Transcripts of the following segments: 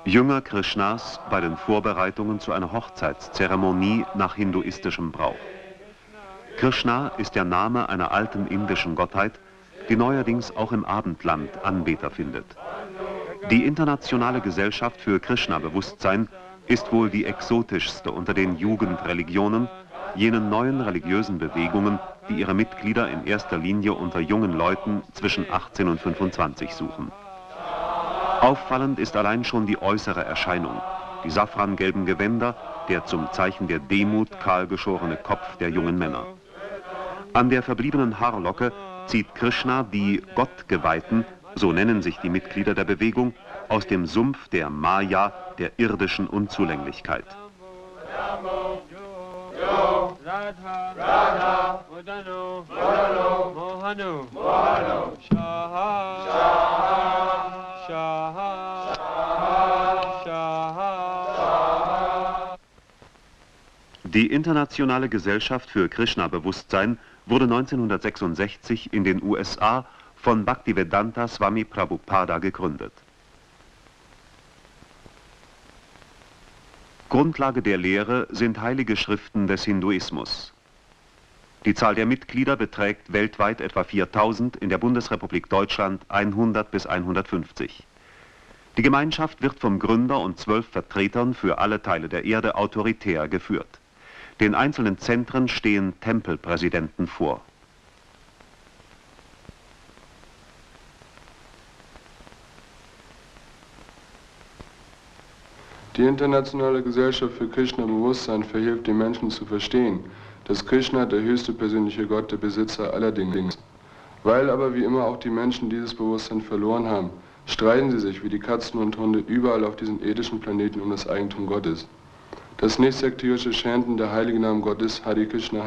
Jünger Krishnas bei den Vorbereitungen zu einer Hochzeitszeremonie nach hinduistischem Brauch. Krishna ist der Name einer alten indischen Gottheit, die neuerdings auch im Abendland Anbeter findet. Die Internationale Gesellschaft für Krishna-Bewusstsein ist wohl die exotischste unter den Jugendreligionen, jenen neuen religiösen Bewegungen, die ihre Mitglieder in erster Linie unter jungen Leuten zwischen 18 und 25 suchen. Auffallend ist allein schon die äußere Erscheinung, die safrangelben Gewänder, der zum Zeichen der Demut kahlgeschorene Kopf der jungen Männer. An der verbliebenen Haarlocke zieht Krishna die Gottgeweihten, so nennen sich die Mitglieder der Bewegung, aus dem Sumpf der Maya, der irdischen Unzulänglichkeit. Die Internationale Gesellschaft für Krishna-Bewusstsein wurde 1966 in den USA von Bhaktivedanta Swami Prabhupada gegründet. Grundlage der Lehre sind heilige Schriften des Hinduismus. Die Zahl der Mitglieder beträgt weltweit etwa 4000, in der Bundesrepublik Deutschland 100 bis 150. Die Gemeinschaft wird vom Gründer und 12 Vertretern für alle Teile der Erde autoritär geführt. Den einzelnen Zentren stehen Tempelpräsidenten vor. Die Internationale Gesellschaft für Krishna-Bewusstsein verhilft den Menschen zu verstehen, dass Krishna der höchste persönliche Gott, der Besitzer aller Dinge ist. Weil aber wie immer auch die Menschen dieses Bewusstsein verloren haben, streiten sie sich wie die Katzen und Hunde überall auf diesem irdischen Planeten um das Eigentum Gottes. Das nichtsektirische Chanten der heiligen Namen Gottes, Hare Krishna,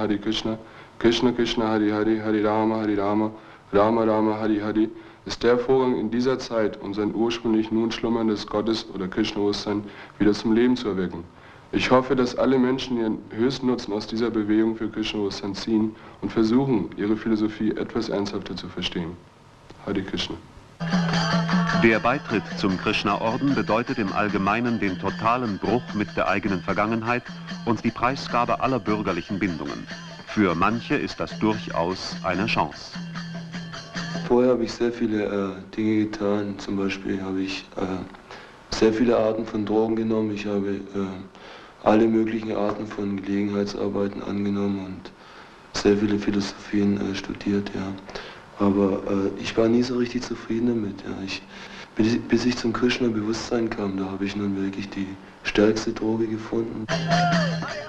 Krishna Krishna, Hare Hare, Hare Rama, Rama Rama, Hare Hare, ist der Vorgang in dieser Zeit, um sein ursprünglich nun schlummerndes Gottes- oder Krishna-Bewusstsein wieder zum Leben zu erwecken. Ich hoffe, dass alle Menschen ihren höchsten Nutzen aus dieser Bewegung für Krishna-Bewusstsein ziehen und versuchen, ihre Philosophie etwas ernsthafter zu verstehen. Hare Krishna. Der Beitritt zum Krishna-Orden bedeutet im Allgemeinen den totalen Bruch mit der eigenen Vergangenheit und die Preisgabe aller bürgerlichen Bindungen. Für manche ist das durchaus eine Chance. Vorher habe ich sehr viele Dinge getan. Zum Beispiel habe ich sehr viele Arten von Drogen genommen. Ich habe alle möglichen Arten von Gelegenheitsarbeiten angenommen und sehr viele Philosophien studiert, ja. Aber ich war nie so richtig zufrieden damit. Ja. Bis ich zum Krishna-Bewusstsein kam, da habe ich nun wirklich die stärkste Droge gefunden.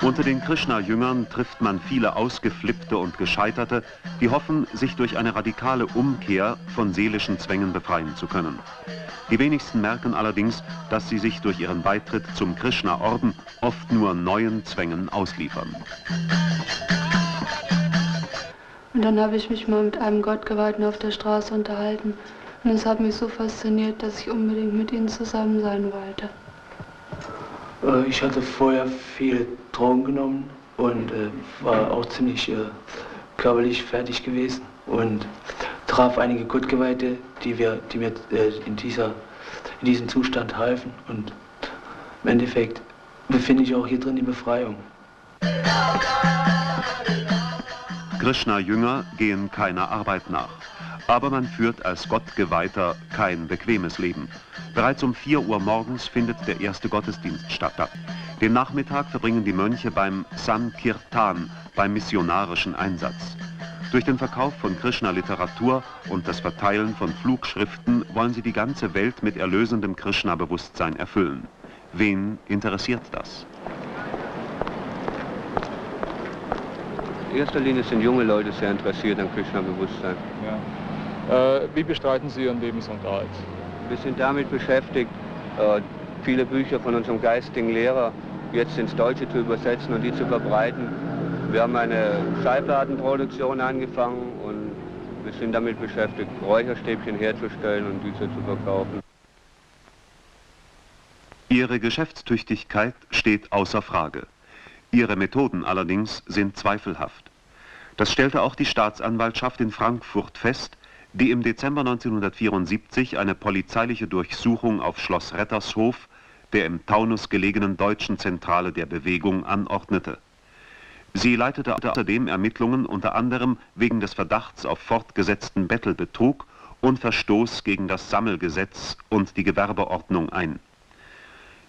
Unter den Krishna-Jüngern trifft man viele Ausgeflippte und Gescheiterte, die hoffen, sich durch eine radikale Umkehr von seelischen Zwängen befreien zu können. Die wenigsten merken allerdings, dass sie sich durch ihren Beitritt zum Krishna-Orden oft nur neuen Zwängen ausliefern. Und dann habe ich mich mal mit einem Gottgeweihten auf der Straße unterhalten. Und es hat mich so fasziniert, dass ich unbedingt mit ihnen zusammen sein wollte. Ich hatte vorher viele Drogen genommen und war auch ziemlich körperlich fertig gewesen und traf einige Gottgeweihte, die mir in diesem Zustand halfen. Und im Endeffekt befinde ich auch hier drin die Befreiung. Krishna-Jünger gehen keiner Arbeit nach. Aber man führt als Gottgeweihter kein bequemes Leben. Bereits um 4 Uhr morgens findet der erste Gottesdienst statt. Den Nachmittag verbringen die Mönche beim Sankirtan, beim missionarischen Einsatz. Durch den Verkauf von Krishna-Literatur und das Verteilen von Flugschriften wollen sie die ganze Welt mit erlösendem Krishna-Bewusstsein erfüllen. Wen interessiert das? In erster Linie sind junge Leute sehr interessiert an Krishna-Bewusstsein. Ja. Wie bestreiten Sie Ihren Lebensunterhalt? Wir sind damit beschäftigt, viele Bücher von unserem geistigen Lehrer jetzt ins Deutsche zu übersetzen und die zu verbreiten. Wir haben eine Schallplattenproduktion angefangen und wir sind damit beschäftigt, Räucherstäbchen herzustellen und diese zu verkaufen. Ihre Geschäftstüchtigkeit steht außer Frage. Ihre Methoden allerdings sind zweifelhaft. Das stellte auch die Staatsanwaltschaft in Frankfurt fest, die im Dezember 1974 eine polizeiliche Durchsuchung auf Schloss Rettershof, der im Taunus gelegenen deutschen Zentrale der Bewegung, anordnete. Sie leitete außerdem Ermittlungen unter anderem wegen des Verdachts auf fortgesetzten Bettelbetrug und Verstoß gegen das Sammelgesetz und die Gewerbeordnung ein.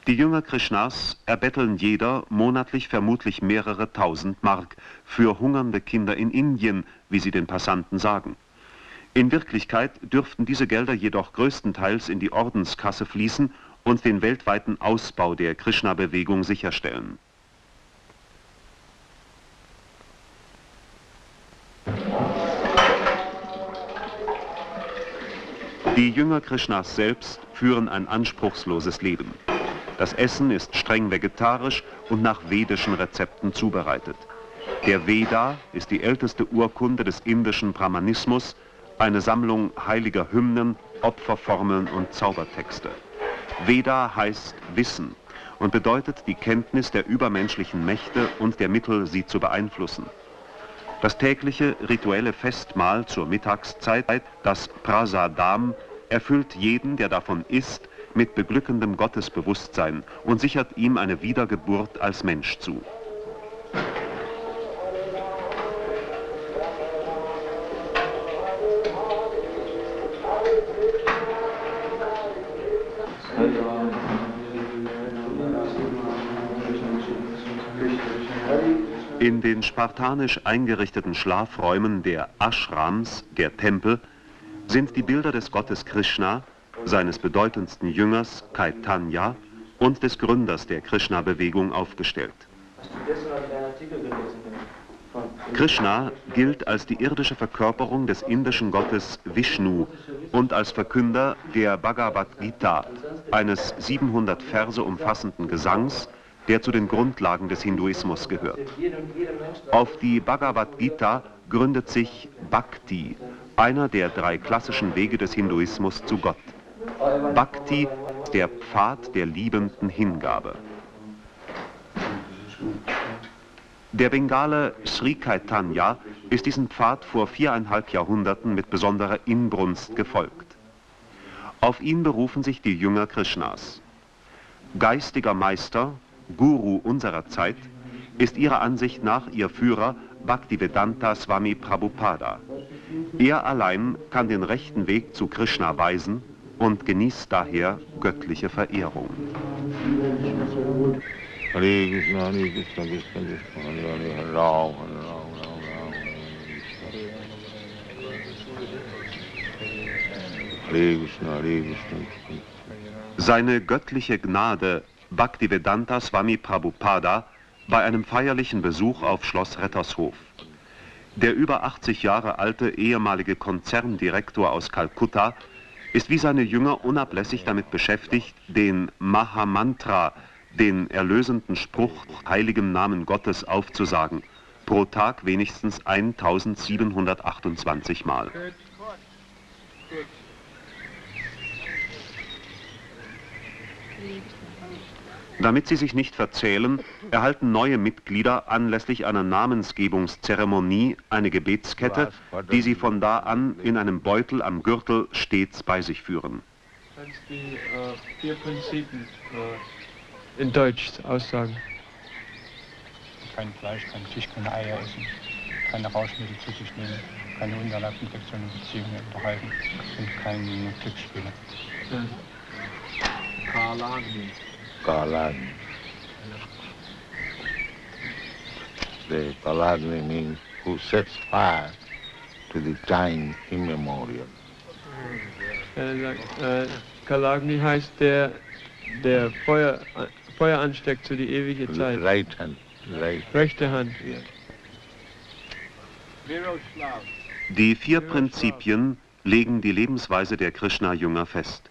Die Jünger Krishnas erbetteln jeder monatlich vermutlich mehrere tausend Mark für hungernde Kinder in Indien, wie sie den Passanten sagen. In Wirklichkeit dürften diese Gelder jedoch größtenteils in die Ordenskasse fließen und den weltweiten Ausbau der Krishna-Bewegung sicherstellen. Die Jünger Krishnas selbst führen ein anspruchsloses Leben. Das Essen ist streng vegetarisch und nach vedischen Rezepten zubereitet. Der Veda ist die älteste Urkunde des indischen Brahmanismus, eine Sammlung heiliger Hymnen, Opferformeln und Zaubertexte. Veda heißt Wissen und bedeutet die Kenntnis der übermenschlichen Mächte und der Mittel, sie zu beeinflussen. Das tägliche rituelle Festmahl zur Mittagszeit, das Prasadam, erfüllt jeden, der davon isst, mit beglückendem Gottesbewusstsein und sichert ihm eine Wiedergeburt als Mensch zu. In den spartanisch eingerichteten Schlafräumen der Ashrams, der Tempel, sind die Bilder des Gottes Krishna, seines bedeutendsten Jüngers Chaitanya und des Gründers der Krishna-Bewegung aufgestellt. Krishna gilt als die irdische Verkörperung des indischen Gottes Vishnu und als Verkünder der Bhagavad Gita, eines 700 Verse umfassenden Gesangs, der zu den Grundlagen des Hinduismus gehört. Auf die Bhagavad Gita gründet sich Bhakti, einer der 3 klassischen Wege des Hinduismus zu Gott. Bhakti, der Pfad der liebenden Hingabe. Der Bengale Sri Chaitanya ist diesen Pfad vor 4,5 Jahrhunderten mit besonderer Inbrunst gefolgt. Auf ihn berufen sich die Jünger Krishnas. Geistiger Meister, Guru unserer Zeit, ist ihrer Ansicht nach ihr Führer Bhaktivedanta Swami Prabhupada. Er allein kann den rechten Weg zu Krishna weisen und genießt daher göttliche Verehrung. Hare Krishna, Hare Krishna, Krishna Krishna, Hare Hare, Hare Ram, Hare Ram, Ram Ram, Hare Krishna, Hare Krishna. Seine göttliche Gnade Bhaktivedanta Swami Prabhupada bei einem feierlichen Besuch auf Schloss Rettershof. Der über 80 Jahre alte ehemalige Konzerndirektor aus Kalkutta ist wie seine Jünger unablässig damit beschäftigt, den Mahamantra, den erlösenden Spruch heiligem Namen Gottes aufzusagen, pro Tag wenigstens 1728 Mal. Damit sie sich nicht verzählen, erhalten neue Mitglieder anlässlich einer Namensgebungszeremonie eine Gebetskette, die sie von da an in einem Beutel am Gürtel stets bei sich führen. Kannst du die 4 Prinzipien in Deutsch aussagen? Kein Fleisch, kein Fisch, keine Eier essen, keine Rauschmittel zu sich nehmen, keine unerlaubten sexuellen Beziehungen unterhalten und keine Glücksspiele. Kalagni. Kalagni. The Kalagni means who sets fire to the time immemorial. Kalagni heißt der Feuer ansteckt zu die ewige Zeit. Right hand. Right. Rechte Hand. Yeah. Die 4 Prinzipien legen die Lebensweise der Krishna-Jünger fest.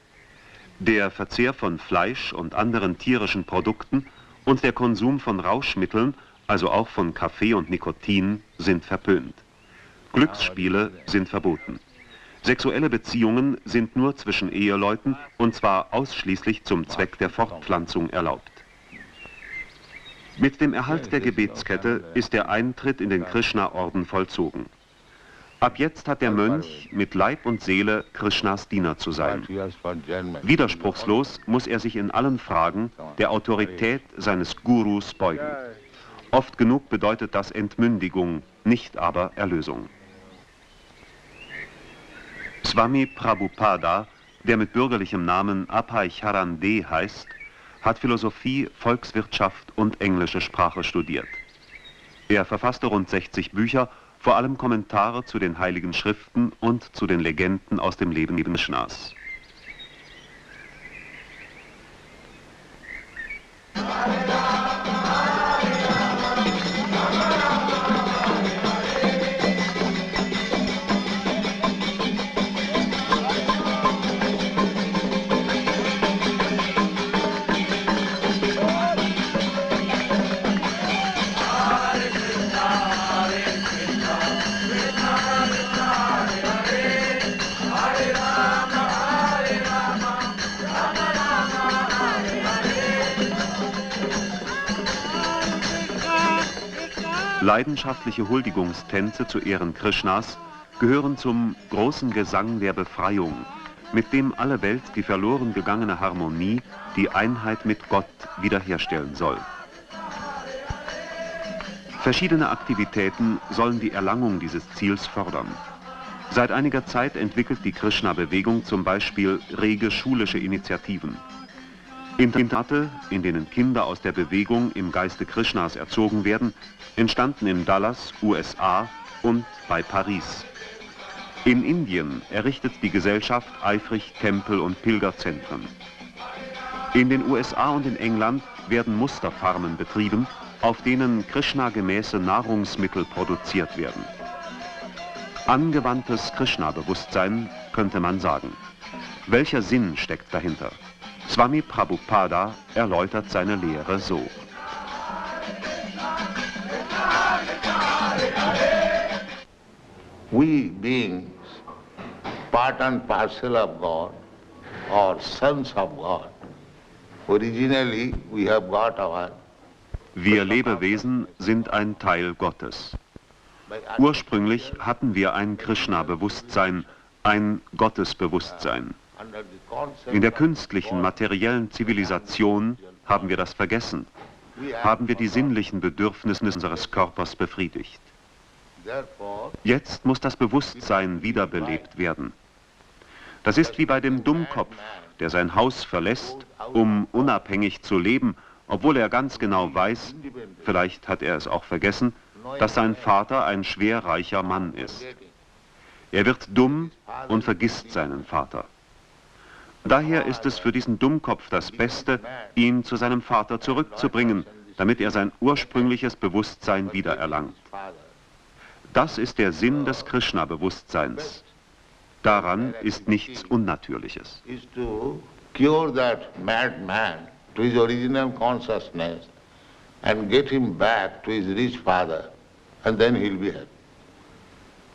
Der Verzehr von Fleisch und anderen tierischen Produkten und der Konsum von Rauschmitteln, also auch von Kaffee und Nikotin, sind verpönt. Glücksspiele sind verboten. Sexuelle Beziehungen sind nur zwischen Eheleuten und zwar ausschließlich zum Zweck der Fortpflanzung erlaubt. Mit dem Erhalt der Gebetskette ist der Eintritt in den Krishna-Orden vollzogen. Ab jetzt hat der Mönch mit Leib und Seele Krishnas Diener zu sein. Widerspruchslos muss er sich in allen Fragen der Autorität seines Gurus beugen. Oft genug bedeutet das Entmündigung, nicht aber Erlösung. Swami Prabhupada, der mit bürgerlichem Namen Abhay Charan De heißt, hat Philosophie, Volkswirtschaft und englische Sprache studiert. Er verfasste rund 60 Bücher, vor allem Kommentare zu den Heiligen Schriften und zu den Legenden aus dem Leben Krishnas. Leidenschaftliche Huldigungstänze zu Ehren Krishnas gehören zum großen Gesang der Befreiung, mit dem alle Welt die verloren gegangene Harmonie, die Einheit mit Gott wiederherstellen soll. Verschiedene Aktivitäten sollen die Erlangung dieses Ziels fördern. Seit einiger Zeit entwickelt die Krishna-Bewegung zum Beispiel rege schulische Initiativen. Internate, in denen Kinder aus der Bewegung im Geiste Krishnas erzogen werden, entstanden in Dallas, USA und bei Paris. In Indien errichtet die Gesellschaft eifrig Tempel und Pilgerzentren. In den USA und in England werden Musterfarmen betrieben, auf denen Krishna-gemäße Nahrungsmittel produziert werden. Angewandtes Krishna-Bewusstsein, könnte man sagen. Welcher Sinn steckt dahinter? Swami Prabhupada erläutert seine Lehre so. We beings, part and parcel of God, or sons of God, originally we have got our... Wir Lebewesen sind ein Teil Gottes. Ursprünglich hatten wir ein Krishna-Bewusstsein, ein Gottesbewusstsein. In der künstlichen, materiellen Zivilisation haben wir das vergessen, haben wir die sinnlichen Bedürfnisse unseres Körpers befriedigt. Jetzt muss das Bewusstsein wiederbelebt werden. Das ist wie bei dem Dummkopf, der sein Haus verlässt, um unabhängig zu leben, obwohl er ganz genau weiß, vielleicht hat er es auch vergessen, dass sein Vater ein schwerreicher Mann ist. Er wird dumm und vergisst seinen Vater. Daher ist es für diesen Dummkopf das Beste, ihn zu seinem Vater zurückzubringen, damit er sein ursprüngliches Bewusstsein wiedererlangt. Das ist der Sinn des Krishna-Bewusstseins. Daran ist nichts Unnatürliches. To cure that madman to his original consciousness and get him back to his rich father, and then he'll be happy.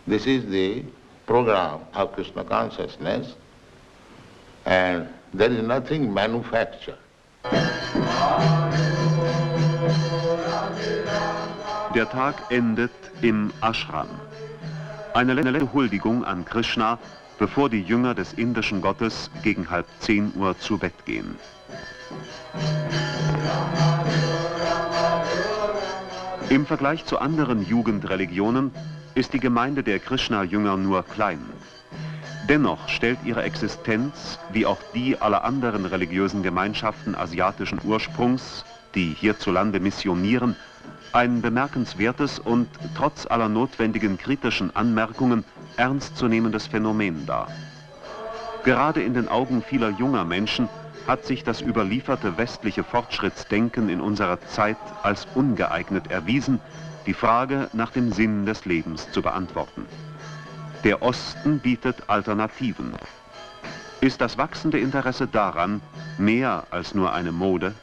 This is the program of Krishna consciousness, and there is nothing manufactured. Der Tag endet im Ashram. Eine letzte Huldigung an Krishna, bevor die Jünger des indischen Gottes gegen 9:30 zu Bett gehen. Im Vergleich zu anderen Jugendreligionen ist die Gemeinde der Krishna-Jünger nur klein. Dennoch stellt ihre Existenz, wie auch die aller anderen religiösen Gemeinschaften asiatischen Ursprungs, die hierzulande missionieren, ein bemerkenswertes und trotz aller notwendigen kritischen Anmerkungen ernstzunehmendes Phänomen dar. Gerade in den Augen vieler junger Menschen hat sich das überlieferte westliche Fortschrittsdenken in unserer Zeit als ungeeignet erwiesen, die Frage nach dem Sinn des Lebens zu beantworten. Der Osten bietet Alternativen. Ist das wachsende Interesse daran mehr als nur eine Mode?